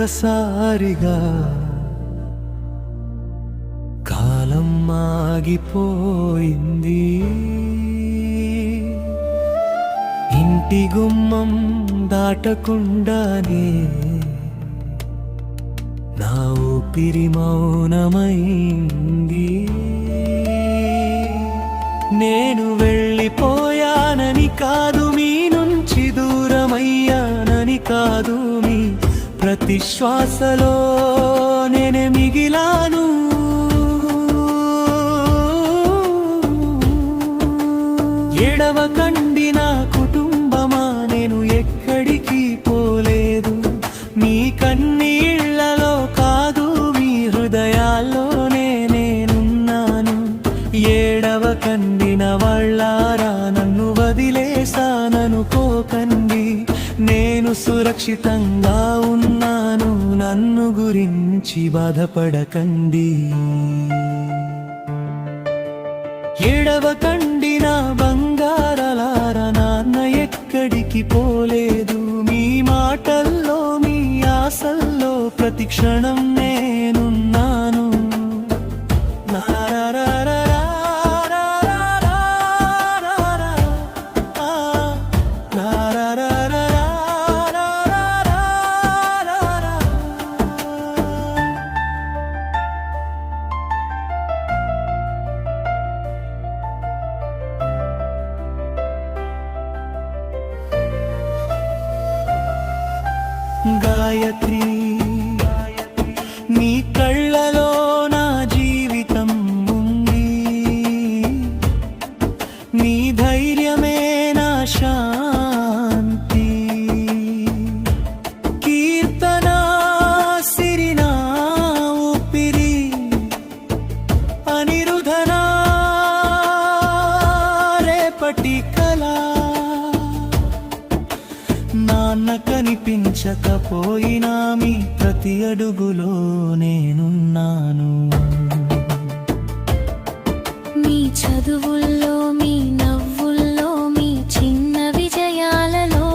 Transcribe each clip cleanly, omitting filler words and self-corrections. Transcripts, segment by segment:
ఒక్కసారిగా కాలం ఆగిపోయింది. ఇంటి గుమ్మం దాటకుండానే నా ఊపిరి మౌనమైంది. నేను వెళ్ళిపోయానని కాదు, మీ నుంచి దూరమయ్యానని కాదు, మీ ప్రతి శ్వాసలో నేనే మిగిలాను. ఎడవకండి నా కుటుంబమా, నేను ఎక్కడికి పోలేదు. మీ కన్నీళ్లలో కాదు, మీ హృదయాల్లోనే నేనున్నాను. ఏడవకండి నా వాళ్ళారా, నన్ను వదిలేసాననుకోకండి. నేను సురక్షితంగా ఉన్నాను, నన్ను గురించి బాధపడకండి. ఏడవకండి నా బంగారాలారా, నాన్న ఎక్కడికి పోలేదు. మీ మాటల్లో, మీ ఆశల్లో ప్రతి క్షణం నేనున్నాను. గాయత్రి, నీ కళ్ళలో నా జీవితం ఉంది. నీ ధైర్యమే నా శాంతి. కీర్తన సిరినా ఊపిరి, అనిరుధనా రేపటి కళ. నాన్న కనిపించకపోయినా మీ ప్రతి అడుగులో నేనున్నాను. మీ చదువుల్లో, మీ నవ్వుల్లో, మీ చిన్న విజయాలలో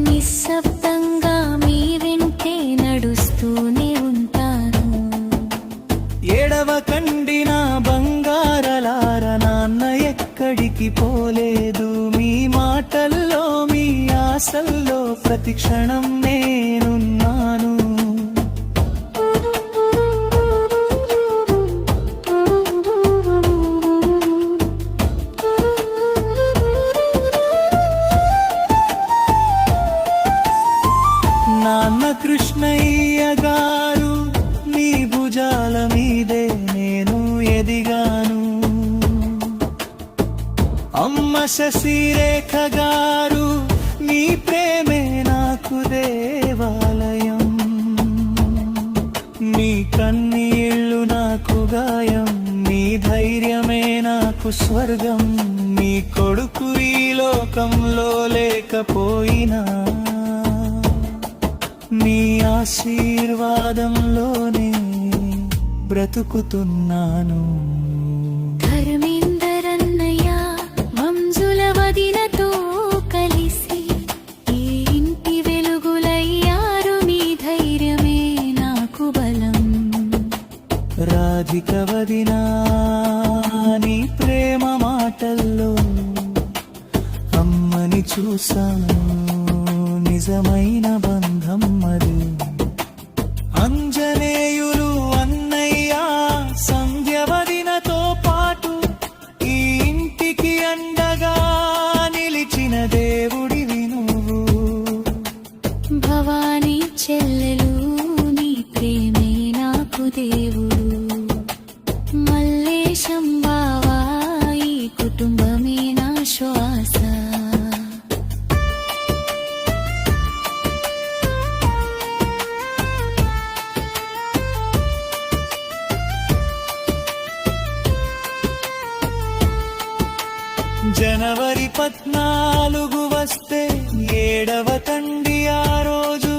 నిశ్శబ్దంగా మీ వెంటే నడుస్తూనే ఉంటాను. ఏడవకండి నా బంగారాలారా, నాన్న ఎక్కడికి పోలేదు. మీ మాటల్లో, మీ ఆశల్లో ప్రతి క్షణం నేనున్నాను. నాన్న కృష్ణయ్య గారు, మీ భుజాల మీదే నేను ఎదిగాను. అమ్మ శశిరేఖ గారు, మీ ప్రేమే నాకు దేవాలయం. మీ కన్నీళ్ళు నాకు గాయం, మీ ధైర్యమే నాకు స్వర్గం. మీ కొడుకు ఈ లోకంలో లేకపోయినా మీ ఆశీర్వాదంలోనే బ్రతుకుతున్నాను. ధర్మేందరన్నయ్య మంజుల వదినతో కలిసి ఈ ఇంటి వెలుగులయ్యారు. మీ ధైర్యమే నాకు బలం. రాధిక వదినా, నీ ప్రేమ మాటల్లో అమ్మని చూసాను. నిజమైన బంధం అది. అంజనేయులు అన్నయ్య, సంధ్య వదినతో పాటు ఈ ఇంటికి అండగా నిలిచిన దేవుడివి నువ్వు. భవానీ చెల్లెలు, నీ ప్రేమే నాకు దేవుడు. మల్లేశం బావా, ఈ కుటుంబమే నా శ్వాస. జనవరి 14 వస్తే ఏడవకండి ఆ రోజు.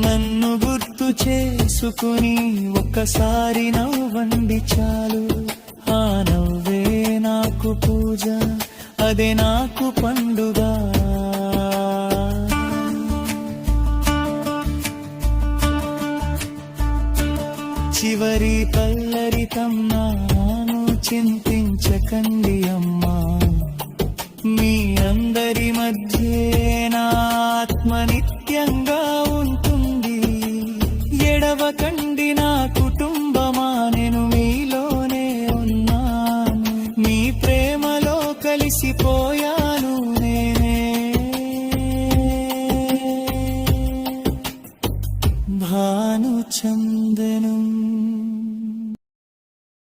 నన్ను గుర్తు చేసుకుని ఒక్కసారి నవ్వండి చాలు. ఆ నవ్వే నాకు పూజ, అదే నాకు పండుగ. చివరి పల్లరితం నాను చింతించకండి అమ్మా మీ అందరి మధ్య నా ఆత్మ నిత్యంగా